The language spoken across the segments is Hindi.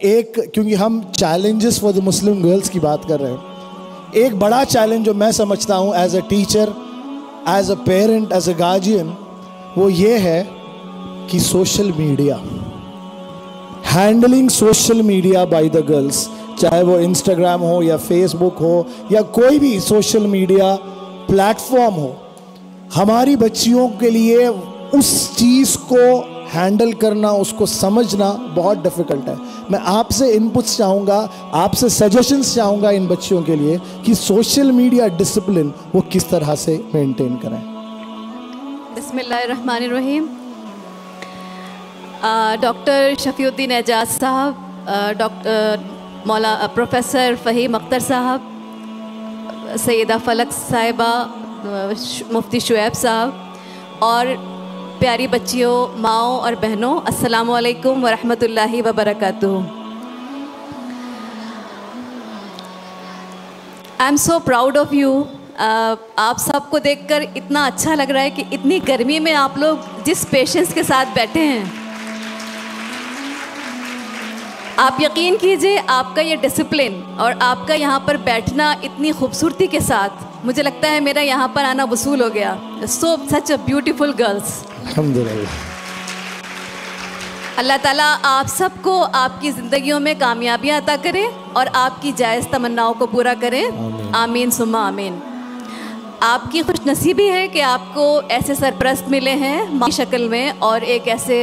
एक, क्योंकि हम challenges for the Muslim girls की बात कर रहे हैं, एक बड़ा चैलेंज जो मैं समझता हूँ as a teacher, as a parent, as a guardian, वो ये है कि social media, handling social media by the girls, चाहे वो इंस्टाग्राम हो या फेसबुक हो या कोई भी सोशल मीडिया प्लेटफॉर्म हो, हमारी बच्चियों के लिए उस चीज़ को हैंडल करना, उसको समझना बहुत डिफ़िकल्ट है। मैं आपसे इनपुट्स चाहूँगा, आपसे सजेशंस चाहूँगा इन बच्चियों के लिए कि सोशल मीडिया डिसिप्लिन वो किस तरह से मेंटेन करें। बिस्मिल्लाहिर्रहमानिर्रहीम। डॉक्टर शफीउद्दीन एजाज साहब, प्रोफेसर फ़हीम अख्तर साहब, सैयदा फलक साहिबा, मुफ्ती शुएब साहब और प्यारी बच्चियों, माओ और बहनों, अस्सलामु अलैकुम व रहमतुल्लाहि व बरकातुहू। I am so proud of you. आप सबको देखकर इतना अच्छा लग रहा है कि इतनी गर्मी में आप लोग जिस पेशेंस के साथ बैठे हैं, आप यकीन कीजिए आपका ये डिसिप्लिन और आपका यहाँ पर बैठना इतनी खूबसूरती के साथ, मुझे लगता है मेरा यहाँ पर आना वसूल हो गया। सो सच अ ब्यूटीफुल गर्ल्स। अल्हम्दुलिल्लाह। अल्लाह ताला आप सबको आपकी ज़िंदगियों में कामयाबियाँ अता करे और आपकी जायज़ तमन्नाओं को पूरा करें। आमीन सुम्मा आमीन। आपकी खुशनसीबी है कि आपको ऐसे सरपरस्त मिले हैं माँ की शक्ल में और एक ऐसे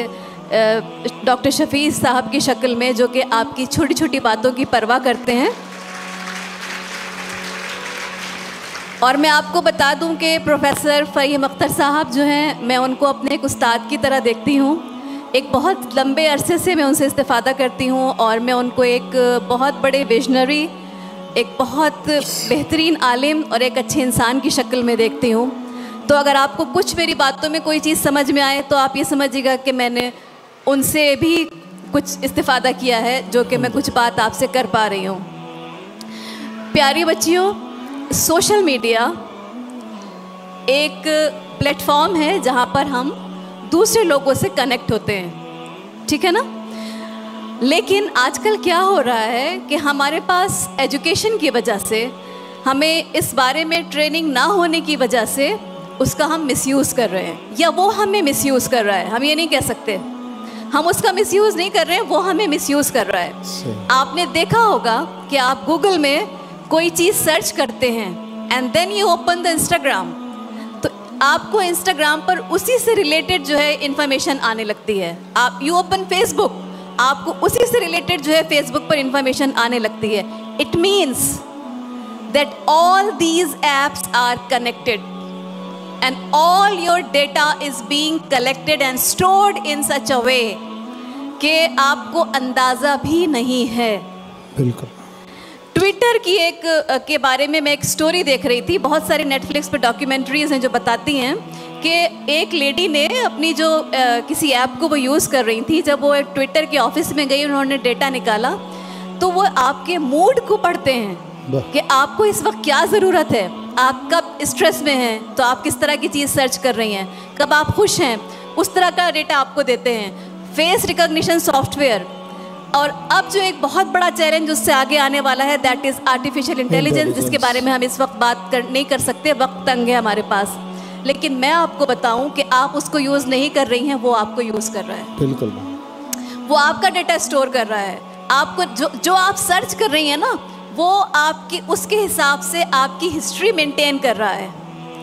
डॉक्टर शफीज़ साहब की शक्ल में जो कि आपकी छोटी छोटी बातों की परवाह करते हैं। और मैं आपको बता दूं कि प्रोफेसर फ़हीम अख्तर साहब जो हैं, मैं उनको अपने एक उस्ताद की तरह देखती हूँ। एक बहुत लंबे अरसे से मैं उनसे इस्तिफ़ादा करती हूँ और मैं उनको एक बहुत बड़े विजनरी, एक बहुत बेहतरीन आलिम और एक अच्छे इंसान की शक्ल में देखती हूँ। तो अगर आपको कुछ मेरी बातों में कोई चीज़ समझ में आए तो आप ये समझिएगा कि मैंने उनसे भी कुछ इस्तिफ़ादा किया है, जो कि मैं कुछ बात आपसे कर पा रही हूँ। प्यारी बच्चियों, सोशल मीडिया एक प्लेटफॉर्म है जहाँ पर हम दूसरे लोगों से कनेक्ट होते हैं, ठीक है ना। लेकिन आजकल क्या हो रहा है कि हमारे पास एजुकेशन की वजह से, हमें इस बारे में ट्रेनिंग ना होने की वजह से उसका हम मिसयूज़ कर रहे हैं, या वो हमें मिसयूज़ कर रहा है। हम ये नहीं कह सकते, हम उसका मिसयूज़ नहीं कर रहे हैं, वो हमें मिसयूज़ कर रहा है। आपने देखा होगा कि आप गूगल में कोई चीज़ सर्च करते हैं and then you open the Instagram, तो आपको इंस्टाग्राम पर उसी से रिलेटेड जो है इंफॉर्मेशन आने लगती है। आप यू ओपन फेसबुक, आपको उसी से रिलेटेड जो है फेसबुक पर इंफॉर्मेशन आने लगती है। It means that all these apps are connected and all your data is being collected and stored in such a way कि आपको अंदाज़ा भी नहीं है। बिल्कुल। ट्विटर की के बारे में मैं एक स्टोरी देख रही थी। बहुत सारी नेटफ्लिक्स पर डॉक्यूमेंट्रीज़ हैं जो बताती हैं कि एक लेडी ने अपनी जो किसी ऐप को वो यूज़ कर रही थी, जब वो ट्विटर के ऑफिस में गई, उन्होंने डेटा निकाला, तो वो आपके मूड को पढ़ते हैं कि आपको इस वक्त क्या ज़रूरत है, आप कब स्ट्रेस में हैं तो आप किस तरह की चीज़ सर्च कर रही हैं, कब आप खुश हैं, उस तरह का डेटा आपको देते हैं। फेस रिकॉग्निशन सॉफ्टवेयर, और अब जो एक बहुत बड़ा चैलेंज उससे आगे आने वाला है, दैट इज़ आर्टिफिशियल इंटेलिजेंस, जिसके बारे में हम इस वक्त बात नहीं कर सकते, वक्त तंग है हमारे पास। लेकिन मैं आपको बताऊं कि आप उसको यूज़ नहीं कर रही हैं, वो आपको यूज़ कर रहा है। बिल्कुल। वो आपका डेटा स्टोर कर रहा है। आपको जो आप सर्च कर रही हैं ना, वो आपकी उसके हिसाब से आपकी हिस्ट्री मेंटेन कर रहा है।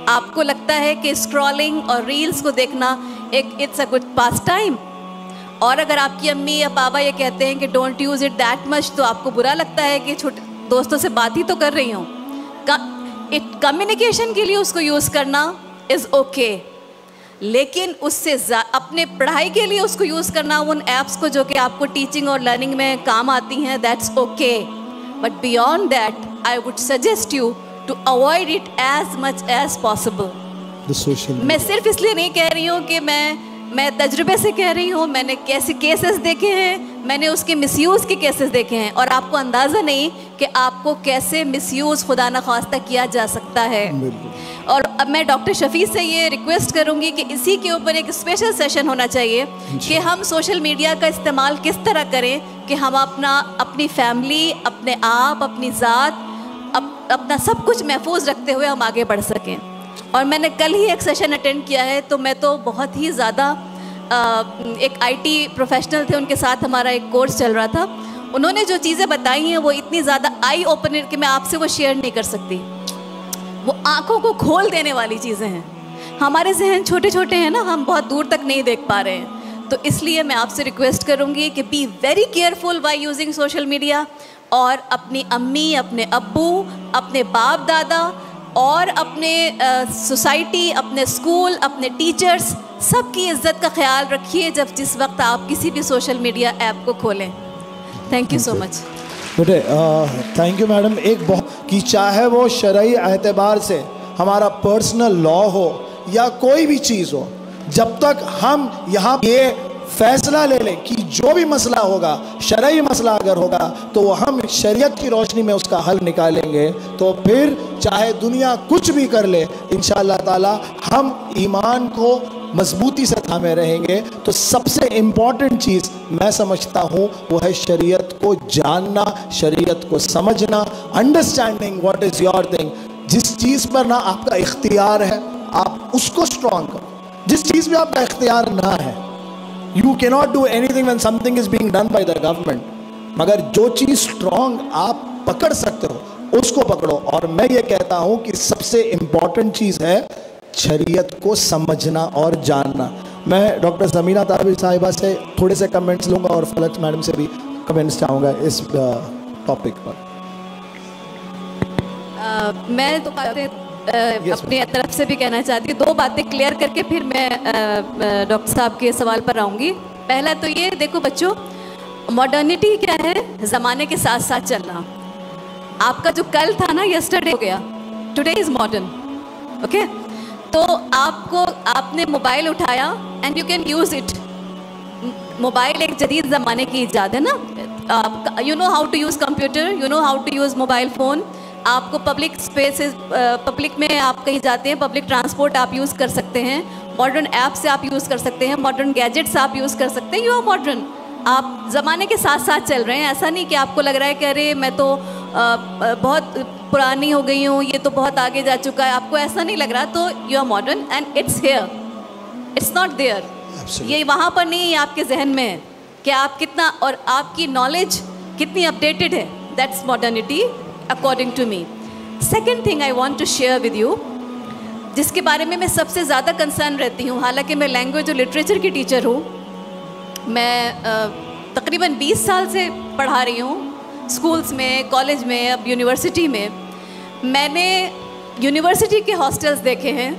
आपको लगता है कि स्क्रॉलिंग और रील्स को देखना it's a good pass time, और अगर आपकी अम्मी या पापा ये कहते हैं कि don't use it that much, तो आपको बुरा लगता है कि छोटे दोस्तों से बात ही तो कर रही हूँ। कम्युनिकेशन के लिए उसको यूज़ करना इज़ ओके, लेकिन उससे अपने पढ़ाई के लिए उसको यूज़ करना, उन ऐप्स को जो कि आपको टीचिंग और लर्निंग में काम आती हैं, that's okay. But beyond that I would suggest you to avoid it as much as possible. मैं सिर्फ इसलिए नहीं कह रही हूँ कि मैं तजुर्बे से कह रही हूँ, मैंने कैसे केसेस देखे हैं, मैंने उसके मिसयूज़ के केसेस देखे हैं, और आपको अंदाज़ा नहीं कि आपको कैसे मिसयूज़ खुदा न ख्वास्ता किया जा सकता है। और अब मैं डॉक्टर शफीज़ से ये रिक्वेस्ट करूँगी कि इसी के ऊपर एक स्पेशल सेशन होना चाहिए कि हम सोशल मीडिया का इस्तेमाल किस तरह करें कि हम अपनी फैमिली, अपने आप, अपनी ज़ात, अपना सब कुछ महफूज रखते हुए हम आगे बढ़ सकें। और मैंने कल ही एक सेशन अटेंड किया है, तो मैं तो बहुत ही ज़्यादा एक IT प्रोफेशनल थे, उनके साथ हमारा एक कोर्स चल रहा था। उन्होंने जो चीज़ें बताई हैं वो इतनी ज़्यादा आई ओपनर कि मैं आपसे वो शेयर नहीं कर सकती। वो आँखों को खोल देने वाली चीज़ें हैं। हमारे जहन छोटे छोटे हैं ना, हम बहुत दूर तक नहीं देख पा रहे हैं। तो इसलिए मैं आपसे रिक्वेस्ट करूँगी कि be very careful by using social media, और अपनी अम्मी, अपने अब्बू, अपने बाप दादा और अपने सोसाइटी, अपने स्कूल, अपने टीचर्स, सबकी इज़्ज़त का ख्याल रखिए जिस वक्त आप किसी भी सोशल मीडिया ऐप को खोलें। Thank you so much. बेटे थैंक यू मैडम। एक बहुत कि चाहे वो शरई एतबार से हमारा पर्सनल लॉ हो या कोई भी चीज़ हो, जब तक हम यहाँ ये फैसला ले लें कि जो भी मसला होगा, शरई मसला अगर होगा, तो वो हम शरीयत की रोशनी में उसका हल निकालेंगे, तो फिर चाहे दुनिया कुछ भी कर ले, इंशाअल्लाह ताला हम ईमान को मजबूती से थामे रहेंगे। तो सबसे इम्पॉर्टेंट चीज़ मैं समझता हूँ वो है शरीयत को जानना, शरीयत को समझना, understanding what is your thing. जिस चीज़ पर ना आपका इख्तियार है, आप उसको स्ट्रॉन्ग करो। जिस चीज़ में आपका इख्तियार ना है, you cannot do anything when something is being done by the government, मगर जो चीज़ स्ट्रॉन्ग आप पकड़ सकते हो उसको पकड़ो। और मैं ये कहता हूँ कि सबसे इम्पॉर्टेंट चीज़ है शरीयत को समझना और जानना। मैं डॉक्टर ज़मीना तारवी साहिबा से थोड़े से कमेंट्स लूँगा और फलक मैडम से भी कमेंट्स चाहूँगा इस टॉपिक पर। मैं तो अपनी तरफ से भी कहना चाहती हूँ, दो बातें क्लियर करके फिर मैं डॉक्टर साहब के सवाल पर आऊँगी। पहला तो ये देखो बच्चों, मॉडर्निटी क्या है? ज़माने के साथ साथ चलना। आपका जो कल था ना, यस्टरडे हो गया, टुडे इज़ मॉडर्न। ओके, तो आपने मोबाइल उठाया and you can use it. Mobile एक जदीद ज़माने की ईजाद है ना। You know how to use computer, you know how to use mobile phone. आपको पब्लिक स्पेसेस, पब्लिक में आप कहीं जाते हैं, पब्लिक ट्रांसपोर्ट आप यूज़ कर सकते हैं, मॉडर्न ऐप से आप यूज़ कर सकते हैं, मॉडर्न गैजेट्स आप यूज़ कर सकते हैं। You are modern. आप ज़माने के साथ साथ चल रहे हैं। ऐसा नहीं कि आपको लग रहा है कि अरे मैं तो बहुत पुरानी हो गई हूँ, ये तो बहुत आगे जा चुका है, आपको ऐसा नहीं लग रहा, तो you are modern and it's here, it's not there. ये वहाँ पर नहीं है, आपके जहन में है कि आप कितना, और आपकी नॉलेज कितनी अपडेटेड है। That's modernity according to me. Second thing I want to share with you, जिसके बारे में मैं सबसे ज़्यादा कंसर्न रहती हूँ, हालांकि मैं लैंग्वेज और लिटरेचर की टीचर हूँ, मैं तकरीबन 20 साल से पढ़ा रही हूँ स्कूल्स में, कॉलेज में, अब यूनिवर्सिटी में। मैंने यूनिवर्सिटी के हॉस्टल्स देखे हैं,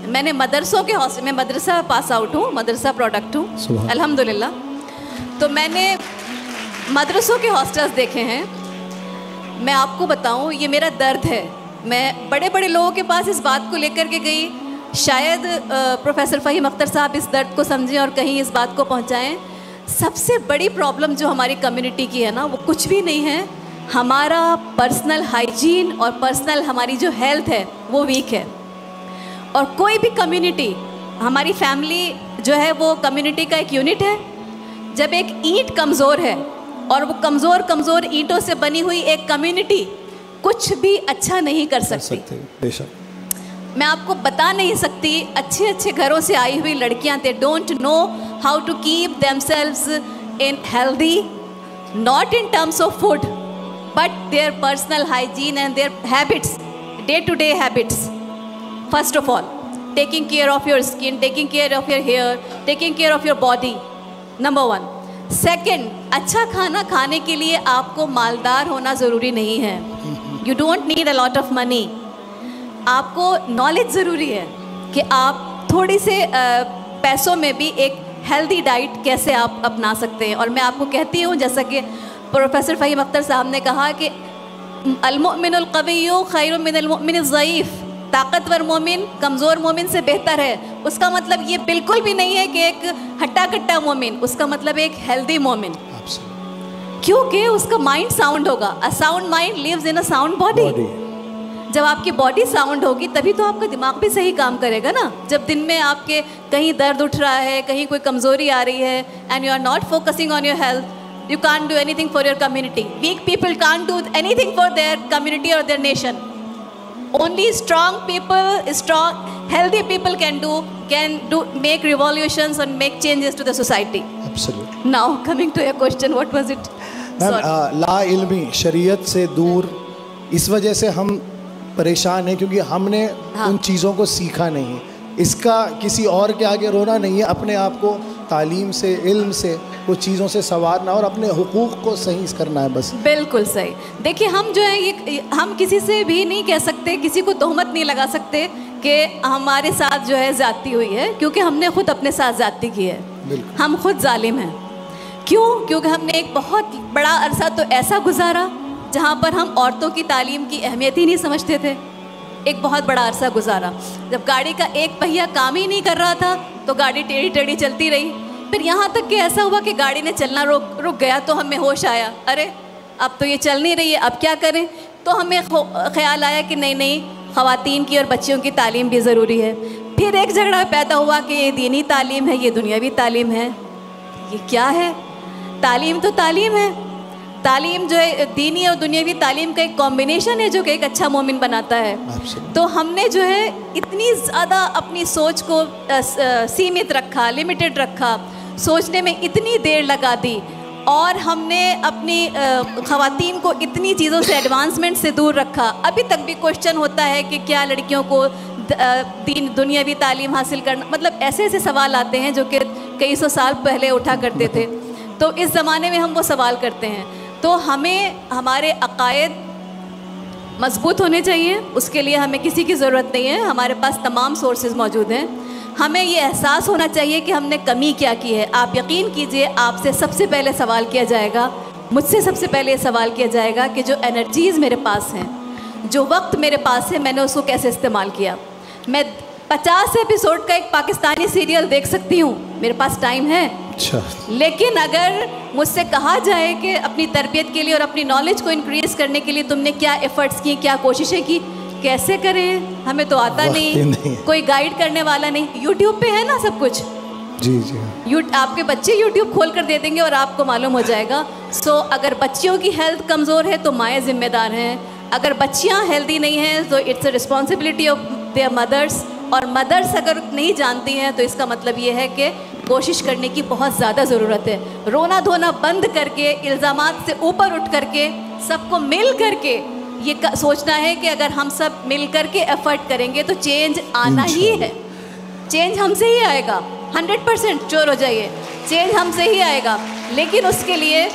मैंने मदरसों के हॉस्टल, मैं मदरसा पास आउट हूँ, मदरसा प्रोडक्ट हूँ अल्हम्दुलिल्लाह। तो मैंने मदरसों के हॉस्टल्स देखे हैं। मैं आपको बताऊं, ये मेरा दर्द है। मैं बड़े बड़े लोगों के पास इस बात को लेकर के गई, शायद प्रोफेसर फ़हीम अख्तर साहब इस दर्द को समझें और कहीं इस बात को पहुंचाएं। सबसे बड़ी प्रॉब्लम जो हमारी कम्युनिटी की है ना, वो कुछ भी नहीं है, हमारा पर्सनल हाइजीन और पर्सनल हमारी जो हेल्थ है वो वीक है। और कोई भी कम्युनिटी, हमारी फैमिली जो है वो कम्युनिटी का एक यूनिट है। जब एक ईंट कमज़ोर है और वो कमज़ोर ईंटों से बनी हुई एक कम्युनिटी कुछ भी अच्छा नहीं कर सकती। बेशक मैं आपको बता नहीं सकती, अच्छे अच्छे घरों से आई हुई लड़कियां, they don't know how to keep themselves in healthy, not in terms of food but their personal hygiene and their habits, day to day habits. First of all taking care of your skin, taking care of your hair, taking care of your body, number 1। Second, अच्छा खाना खाने के लिए आपको मालदार होना ज़रूरी नहीं है। You don't need a lot of money. आपको नॉलेज ज़रूरी है कि आप थोड़ी से पैसों में भी एक हेल्दी डाइट कैसे आप अपना सकते हैं। और मैं आपको कहती हूँ, जैसा कि प्रोफेसर फ़हीम अख्तर साहब ने कहा कि अल-मुअमिनुल क़विय्यु खैरुम मिनल मुअमिनिज़ ज़ईफ़, ताकतवर मोमिन कमज़ोर मोमिन से बेहतर है। उसका मतलब ये बिल्कुल भी नहीं है कि एक हट्टा कट्टा मोमिन, उसका मतलब एक हेल्दी मोमिन, क्योंकि उसका माइंड साउंड होगा। A sound mind lives in a sound body. जब आपकी बॉडी साउंड होगी तभी तो आपका दिमाग भी सही काम करेगा ना। जब दिन में आपके कहीं दर्द उठ रहा है, कहीं कोई कमज़ोरी आ रही है, and you are not focusing on your health, you can't do anything for your community. Weak people can't do anything for their community or their nation. Only strong people, healthy people can do make revolutions and make changes to the society. Absolutely. Now coming to your question, what was it? Ma'am, ला इल्मी, शरीयत से दूर इस वजह से हम परेशान हैं क्योंकि हमने उन चीज़ों को सीखा नहीं। इसका किसी और के आगे रोना नहीं है, अपने आप को तालीम से, इल्म से, कुछ चीज़ों से संवारना और अपने हुकूक को सही करना है बस। बिल्कुल सही। देखिए, हम जो है ये हम किसी से भी नहीं कह सकते, किसी को तोहमत नहीं लगा सकते कि हमारे साथ जो है ज़्यादती हुई है, क्योंकि हमने खुद अपने साथ ज़्यादती की है। हम खुद जालिम हैं। क्यों? क्योंकि हमने एक बहुत बड़ा अरसा तो ऐसा गुजारा जहाँ पर हम औरतों की तालीम की अहमियत ही नहीं समझते थे। एक बहुत बड़ा अरसा गुजारा, जब गाड़ी का एक पहिया काम ही नहीं कर रहा था तो गाड़ी टेढ़ी टेढ़ी चलती रही। फिर यहाँ तक कि ऐसा हुआ कि गाड़ी ने चलना रुक गया तो हमें होश आया, अरे अब तो ये चल नहीं रही है, अब क्या करें? तो हमें ख्याल आया कि नहीं, ख़वातीन की और बच्चियों की तालीम भी ज़रूरी है। फिर एक झगड़ा पैदा हुआ कि ये दीनी तालीम है, ये दुनियावी तालीम है। ये क्या है? तालीम तो तालीम है। तालीम जो है दीनी और दुनियावी तालीम का एक कॉम्बिनेशन है जो कि एक अच्छा मोमिन बनाता है। तो हमने जो है इतनी ज़्यादा अपनी सोच को सीमित रखा, लिमिटेड रखा, सोचने में इतनी देर लगा दी और हमने अपनी ख़वातीन को इतनी चीज़ों से, एडवांसमेंट से दूर रखा। अभी तक भी क्वेश्चन होता है कि क्या लड़कियों को दुनियावी तालीम हासिल करना, मतलब ऐसे ऐसे सवाल आते हैं जो कि कई सौ साल पहले उठा करते थे। तो इस ज़माने में हम वो सवाल करते हैं। तो हमें हमारे अक़ायद मजबूत होने चाहिए, उसके लिए हमें किसी की ज़रूरत नहीं है, हमारे पास तमाम सोर्सेज मौजूद हैं। हमें ये एहसास होना चाहिए कि हमने कमी क्या की है। आप यकीन कीजिए, आपसे सबसे पहले सवाल किया जाएगा, मुझसे सबसे पहले ये सवाल किया जाएगा कि जो एनर्जीज़ मेरे पास हैं, जो वक्त मेरे पास है, मैंने उसको कैसे इस्तेमाल किया। मैं 50 एपिसोड का एक पाकिस्तानी सीरियल देख सकती हूँ, मेरे पास टाइम है। अच्छा। लेकिन अगर मुझसे कहा जाए कि अपनी तरबियत के लिए और अपनी नॉलेज को इंक्रीज़ करने के लिए तुमने क्या एफ़र्ट्स किए, क्या कोशिशें की, कैसे करें? हमें तो आता नहीं, कोई गाइड करने वाला नहीं। यूट्यूब पे है ना सब कुछ। जी। आपके बच्चे यूट्यूब खोल कर दे देंगे और आपको मालूम हो जाएगा। सो अगर बच्चियों की हेल्थ कमज़ोर है तो माएँ ज़िम्मेदार हैं, अगर बच्चियाँ हेल्दी नहीं हैं तो it's a responsibility of their mothers, और मदर्स अगर नहीं जानती हैं तो इसका मतलब ये है कि कोशिश करने की बहुत ज़्यादा ज़रूरत है। रोना धोना बंद करके, इल्ज़ामात से ऊपर उठ करके, सबको मिल करके ये सोचना है कि अगर हम सब मिल करके एफ़र्ट करेंगे तो चेंज आना ही है। चेंज हमसे ही आएगा, 100% श्योर हो जाइए, चेंज हमसे ही आएगा। लेकिन उसके लिए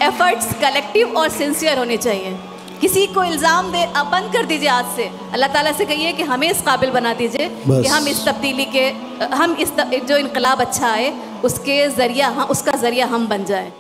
एफ़र्ट्स कलेक्टिव और सिंसियर होने चाहिए। किसी को इल्ज़ाम दे, अब बंद कर दीजिए आज से। अल्लाह ताला से कहिए कि हमें इस काबिल बना दीजिए कि हम इस तब्दीली के, हम इस जो इनकलाब अच्छा आए उसके ज़रिया, उसका ज़रिया हम बन जाएं।